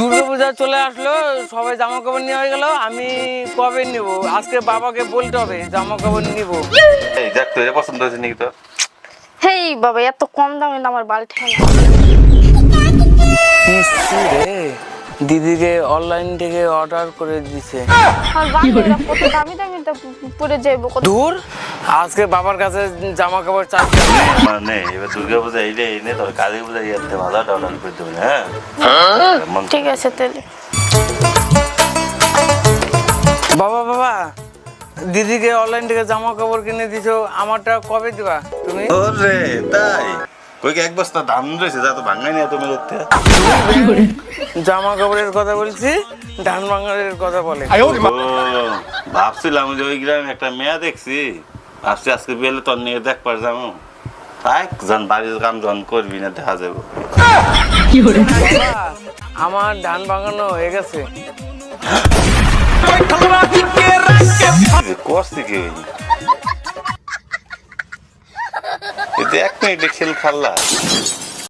দুর্গাপূজা চলে আসলো, সবাই জামা কাপড় নিয়ে হয়ে গেল। আমি কবে নিব? আজকে বাবাকে বলতে হবে জামা কাপড় নিব। এই দেখ তো এটা পছন্দ হয়েছে নাকি তো? হেই বাবা, এত কম দামে না আমার বাড়ি ঠেকে না। ইসি রে, দিদিকে অনলাইন থেকে অর্ডার করে দিছে। আর বান্ধবীরা কত দামি দামি পরে যাইবো কত। দূর, আজকে বাবার কাছে জামা কাপড় চাচ্ছে। মানে এবার দুর্গা পূজা এইটা এনে তোর কালী পূজা ইয়াতে ভালো অর্ডার করে দেবেন। হ্যাঁ ঠিক আছে তাহলে। বাবা বাবা, দিদিকে অনলাইন থেকে জামা কাপড় কিনে দিছো, আমারটা কবে দিবা তুমি? ওরে তাই কই এক বস্তা ধান রয়েছে, যা তো ভাঙাই নিয়ে তুমি করতে। জামা কাপড়ের কথা বলছি, ধান ভাঙারের কথা বলে। ও ভাবছিলাম যে ওই গ্রামে একটা মেয়ে দেখছি, ভাবছি আজকে বিয়েলে তোর নিয়ে দেখবার যাবো। তাই যখন বাড়ির কাম যখন করবি না দেখা যাবো। বাবা, আমার ধান ভাঙানো হয়ে গেছে। করছি কি এতে 1 মিনিটে খেল খাল্লা।